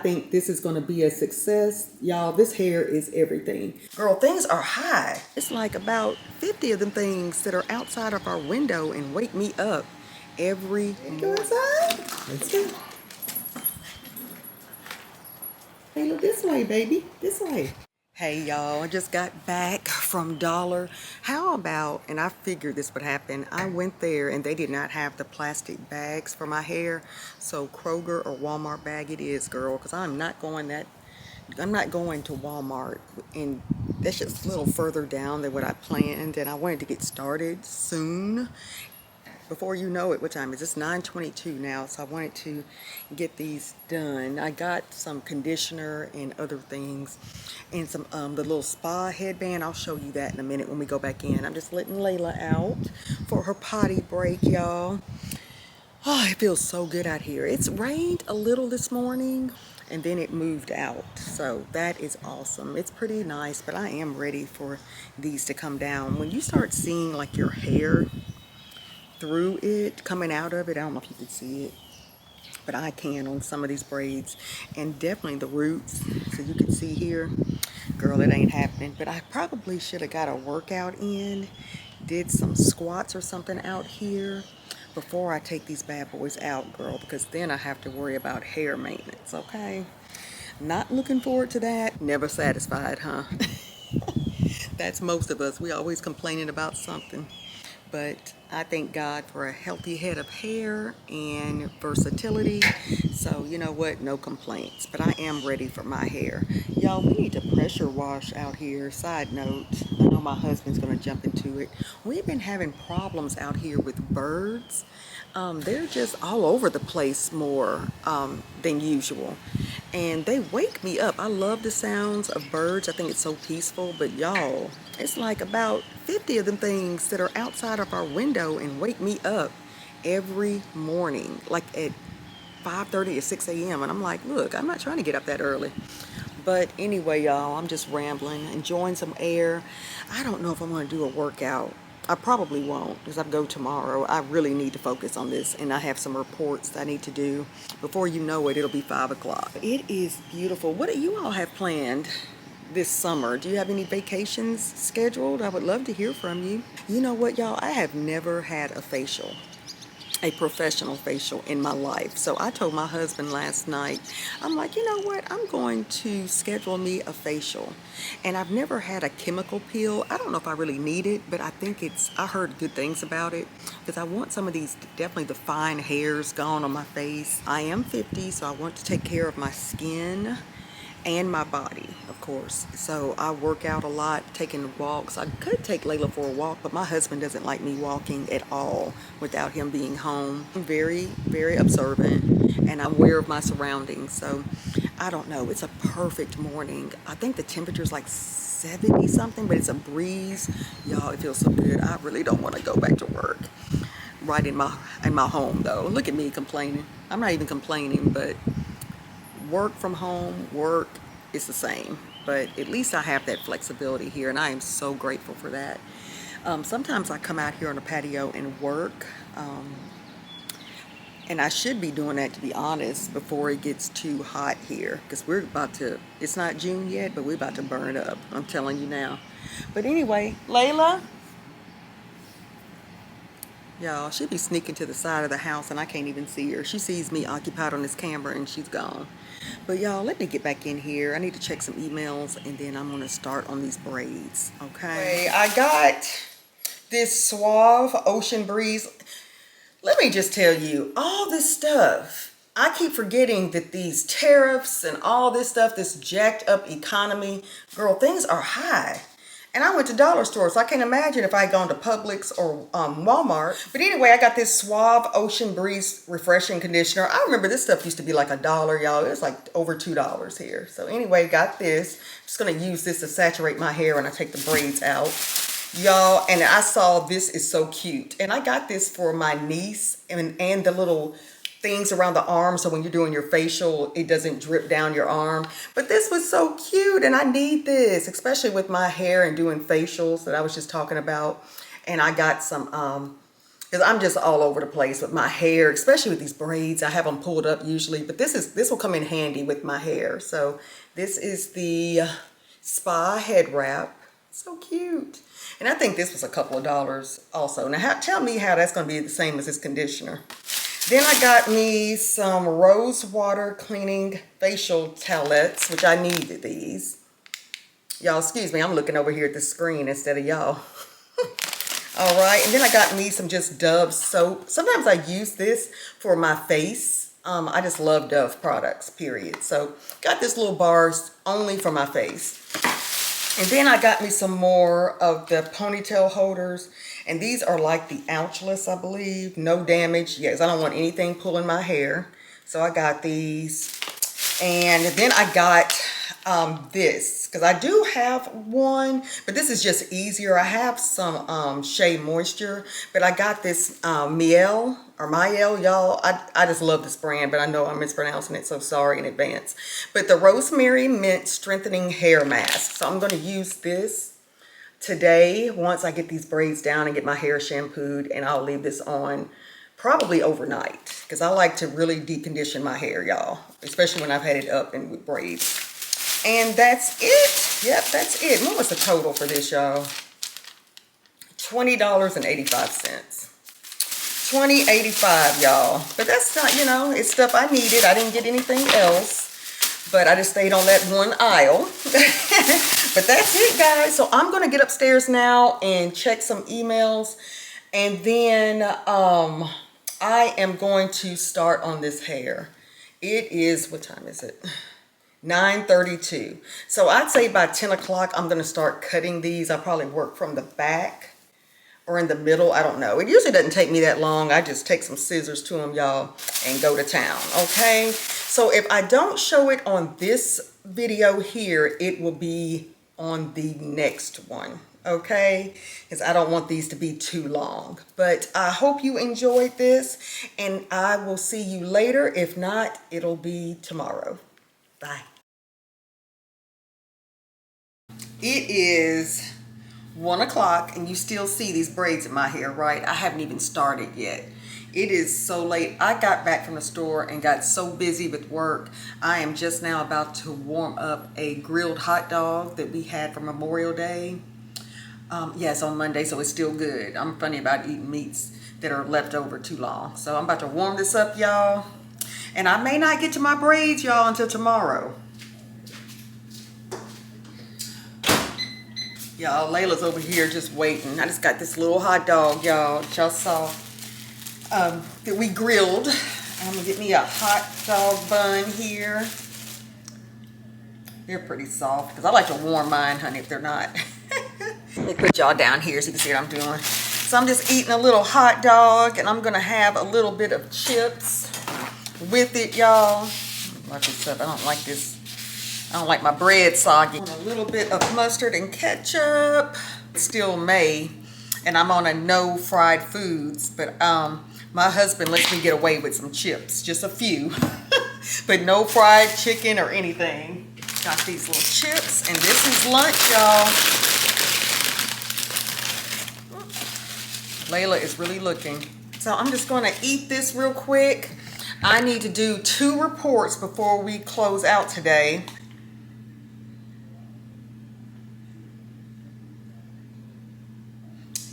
think this is going to be a success. Y'all, this hair is everything. Girl, things are high. It's like about 50 of them things that are outside of our window and wake me up every morning. Go inside. Let's go. Hey, look this way, baby. This way. Hey, y'all. I just got back from Dollar. How about, and I figured this would happen, I went there and they did not have the plastic bags for my hair. So Kroger or Walmart bag it is, girl, because I'm not going to Walmart, and that's just a little further down than what I planned, and I wanted to get started soon. Before you know it, what time is this? 9:22 now, so I wanted to get these done. I got some conditioner and other things, and some the little spa headband. I'll show you that in a minute when we go back in. I'm just letting Layla out for her potty break, y'all. Oh, it feels so good out here. It's rained a little this morning, and then it moved out, so that is awesome. It's pretty nice, but I am ready for these to come down. When you start seeing like your hair through it, coming out of it, I don't know if you can see it, but I can on some of these braids, and definitely the roots, so you can see here, girl, it ain't happening. But I probably should have got a workout in, did some squats or something out here before I take these bad boys out, girl, because then I have to worry about hair maintenance. Okay, not looking forward to that. Never satisfied, huh? That's most of us. We always complaining about something. But I thank God for a healthy head of hair and versatility. So you know what, no complaints. But I am ready for my hair. Y'all, we need to pressure wash out here. Side note, I know my husband's gonna jump into it. We've been having problems out here with birds. They're just all over the place more than usual, and they wake me up. I love the sounds of birds. I think it's so peaceful, but y'all, it's like about 50 of them things that are outside of our window and wake me up every morning, like at 5:30 or 6 a.m. And I'm like, look, I'm not trying to get up that early. But anyway, y'all, I'm just rambling, enjoying some air. I don't know if I'm going to do a workout. I probably won't, because I go tomorrow. I really need to focus on this, and I have some reports that I need to do. Before you know it, it'll be 5 o'clock. It is beautiful. What do you all have planned this summer? Do you have any vacations scheduled? I would love to hear from you. You know what, y'all? I have never had a facial, a professional facial in my life. So I told my husband last night, I'm like, you know what, I'm going to schedule me a facial. And I've never had a chemical peel. I don't know if I really need it, but I think I heard good things about it, because I want some of these, definitely the fine hairs gone on my face. I am 50, so I want to take care of my skin and my body, of course. So I work out a lot, taking walks. I could take Layla for a walk, but my husband doesn't like me walking at all without him being home. I'm very, very observant, and I'm aware of my surroundings. So I don't know, it's a perfect morning. I think the temperature's like 70 something, but it's a breeze. Y'all, it feels so good. I really don't want to go back to work right in my home though. Look at me complaining. I'm not even complaining, but work from home, work is the same, but at least I have that flexibility here, and I am so grateful for that. Sometimes I come out here on the patio and work, and I should be doing that, to be honest, before it gets too hot here, because we're about to, it's not June yet, but we're about to burn up, I'm telling you now. But anyway, Layla, y'all, she be sneaking to the side of the house and I can't even see her. She sees me occupied on this camera and she's gone. But y'all, let me get back in here. I need to check some emails, and then I'm gonna start on these braids, okay? I got this Suave Ocean Breeze. Let me just tell you, all this stuff, I keep forgetting that these tariffs and all this stuff, this jacked up economy, girl, things are high. And I went to dollar stores, so I can't imagine if I had gone to Publix or Walmart. But anyway, I got this Suave Ocean Breeze Refreshing Conditioner. I remember this stuff used to be like $1, y'all. It was like over $2 here. So anyway, got this. I'm just gonna use this to saturate my hair when I take the braids out. Y'all, and I saw this is so cute. And I got this for my niece, and the little things around the arm, so when you're doing your facial, it doesn't drip down your arm. But this was so cute, and I need this, especially with my hair and doing facials that I was just talking about. And I got some because I'm just all over the place with my hair, especially with these braids. I have them pulled up usually, but this will come in handy with my hair. So this is the spa head wrap. So cute. And I think this was a couple of dollars also. Now tell me how that's going to be the same as this conditioner. Then I got me some rose water cleaning facial towelettes, which I needed these. Y'all, excuse me, I'm looking over here at the screen instead of y'all. All right, and then I got me some just Dove soap. Sometimes I use this for my face. I just love Dove products, period. So got this little bars only for my face. And then I got me some more of the ponytail holders. And these are like the ouchless, I believe. No damage. Yes, I don't want anything pulling my hair. So I got these. And then I got this, because I do have one, but this is just easier. I have some Shea Moisture, but I got this Miel, y'all. I just love this brand, but I know I'm mispronouncing it, so sorry in advance. But the Rosemary Mint Strengthening Hair Mask. So I'm going to use this today once I get these braids down and get my hair shampooed, and I'll leave this on probably overnight, because I like to really deep condition my hair, y'all, especially when I've had it up and with braids. And that's it. Yep, that's it. What was the total for this, y'all? $20.85. $20.85, y'all. But that's not, you know, it's stuff I needed. I didn't get anything else, but I just stayed on that one aisle. But that's it, guys. So I'm going to get upstairs now and check some emails, and then I am going to start on this hair. It is, what time is it? 9:32. So I'd say by 10 o'clock, I'm going to start cutting these. I'll probably work from the back or in the middle. I don't know. It usually doesn't take me that long. I just take some scissors to them, y'all, and go to town. Okay. So if I don't show it on this video here, it will be on the next one. Okay, because I don't want these to be too long. But I hope you enjoyed this, and I will see you later. If not, it'll be tomorrow. Bye. It is 1 o'clock, and you still see these braids in my hair, right? I haven't even started yet. It is so late. I got back from the store and got so busy with work. I am just now about to warm up a grilled hot dog that we had for Memorial Day. Yes, on Monday, so it's still good. I'm funny about eating meats that are left over too long. So I'm about to warm this up, y'all. And I may not get to my braids, y'all, until tomorrow. Y'all, Layla's over here just waiting. I just got this little hot dog, y'all, that y'all saw, that we grilled. I'm gonna get me a hot dog bun here. They're pretty soft, because I like to warm mine, honey, if they're not. Let me put y'all down here so you can see what I'm doing. So I'm just eating a little hot dog, and I'm gonna have a little bit of chips with it, y'all. Like this up. I don't like this. I don't like my bread soggy. A little bit of mustard and ketchup. It's still May, and I'm on a no fried foods, but my husband lets me get away with some chips, just a few, but no fried chicken or anything. Got these little chips, and this is lunch, y'all. Layla is really looking. So I'm just gonna eat this real quick. I need to do 2 reports before we close out today.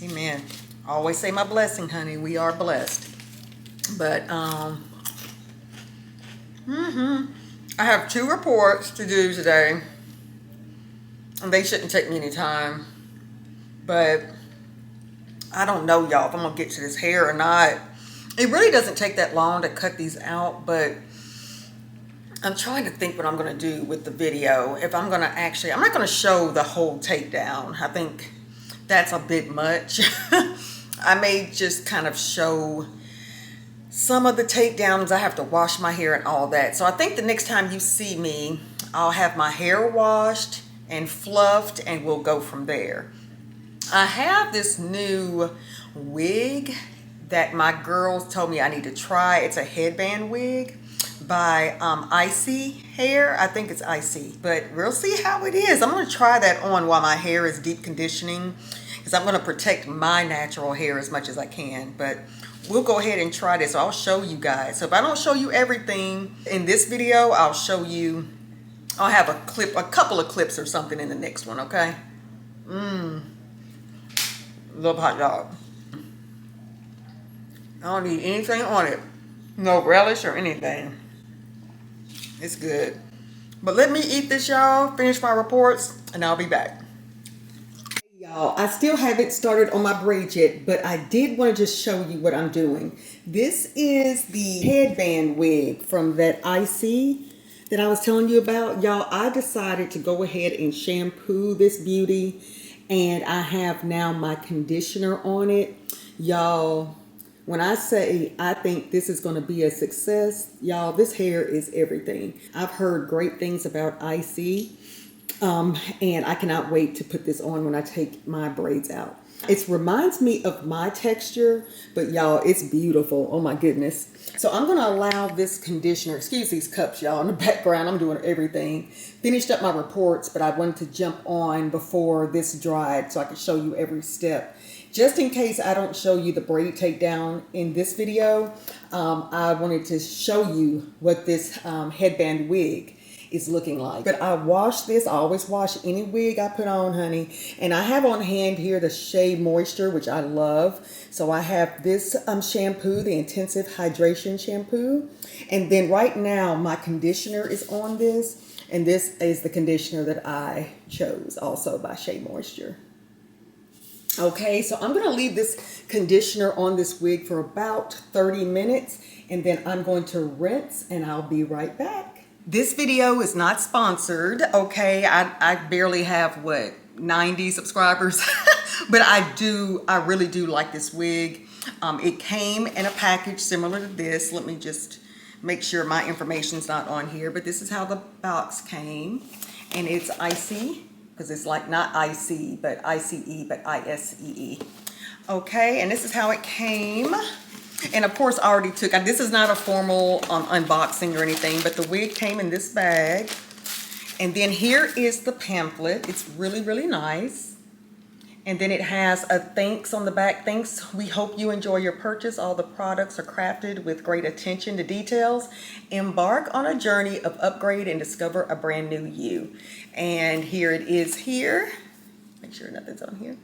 Amen. Always say my blessing, honey. We are blessed. But I have 2 reports to do today, and they shouldn't take me any time. But I don't know, y'all, if I'm gonna get to this hair or not. It really doesn't take that long to cut these out, but I'm trying to think what I'm gonna do with the video. If I'm gonna actually, I'm not gonna show the whole takedown. I think that's a bit much. I may just kind of show some of the takedowns. I have to wash my hair and all that. So I think the next time you see me, I'll have my hair washed and fluffed, and we'll go from there. I have this new wig that my girls told me I need to try. It's a headband wig by Icy Hair. I think it's Icy, but we'll see how it is. I'm going to try that on while my hair is deep conditioning, because I'm going to protect my natural hair as much as I can. But we'll go ahead and try this. So I'll show you guys. So if I don't show you everything in this video, I'll show you, I'll have a clip, a couple of clips or something in the next one, okay? Love hot dog. I don't need anything on it. No relish or anything. It's good. But let me eat this, y'all, finish my reports, and I'll be back. Y'all, I still haven't started on my braids yet, but I did want to just show you what I'm doing. This is the headband wig from that IC that I was telling you about. Y'all, I decided to go ahead and shampoo this beauty, and I have now my conditioner on it. Y'all, when I say I think this is going to be a success, y'all, this hair is everything. I've heard great things about IC. And I cannot wait to put this on when I take my braids out. It reminds me of my texture, but y'all, it's beautiful. Oh my goodness. So I'm going to allow this conditioner, excuse these cups, y'all, in the background. I'm doing everything. Finished up my reports, but I wanted to jump on before this dried so I could show you every step. Just in case I don't show you the braid takedown in this video, I wanted to show you what this headband wig is looking like. But I wash this. I always wash any wig I put on, honey. And I have on hand here the Shea Moisture, which I love. So I have this shampoo, the Intensive Hydration Shampoo. And then right now, my conditioner is on this. And this is the conditioner that I chose, also by Shea Moisture. Okay, so I'm going to leave this conditioner on this wig for about 30 minutes. And then I'm going to rinse, and I'll be right back. This video is not sponsored, okay? I barely have, what, 90 subscribers? But I really do like this wig. It came in a package similar to this. Let me just make sure my information's not on here. But this is how the box came. And it's icy, because it's like not IC, but ICE, but ISEE. Okay, and this is how it came. And of course, I already took, this is not a formal unboxing or anything, but the wig came in this bag. And then here is the pamphlet. It's really, really nice. And then it has a thanks on the back. Thanks, we hope you enjoy your purchase. All the products are crafted with great attention to details. Embark on a journey of upgrade and discover a brand new you. And here it is here. Make sure nothing's on here.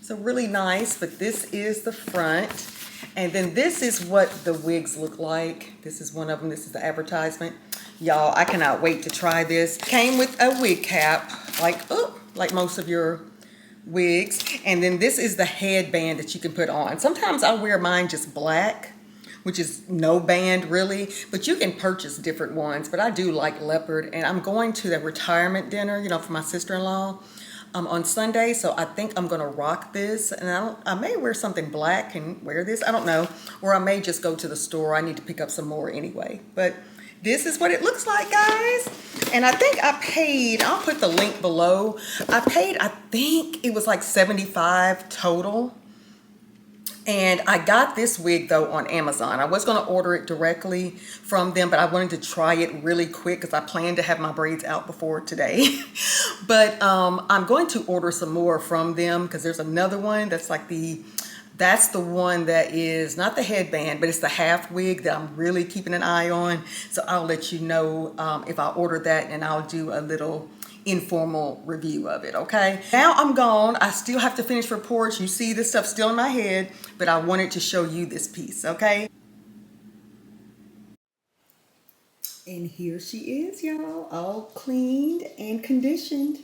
So really nice, but this is the front. And then this is what the wigs look like. This is one of them. This is the advertisement. Y'all, I cannot wait to try this. Came with a wig cap, like most of your wigs. And then this is the headband that you can put on. Sometimes I wear mine just black, which is no band really, but you can purchase different ones. But I do like leopard, and I'm going to the retirement dinner, you know, for my sister-in-law on Sunday. So I think I'm gonna rock this, and I may wear something black and wear this, I don't know. Or I may just go to the store. I need to pick up some more anyway. But this is what it looks like, guys. And I think I paid, I'll put the link below. I paid, I think it was like $75 total. And I got this wig though on Amazon. I was gonna order it directly from them, but I wanted to try it really quick because I plan to have my braids out before today. But I'm going to order some more from them because there's another one that's like that's the one that is not the headband, but it's the half wig that I'm really keeping an eye on. So I'll let you know if I order that, and I'll do a little informal review of it, okay? Now I'm gone. I still have to finish reports. You see this stuff still in my head, but I wanted to show you this piece, okay? And here she is, y'all, all cleaned and conditioned.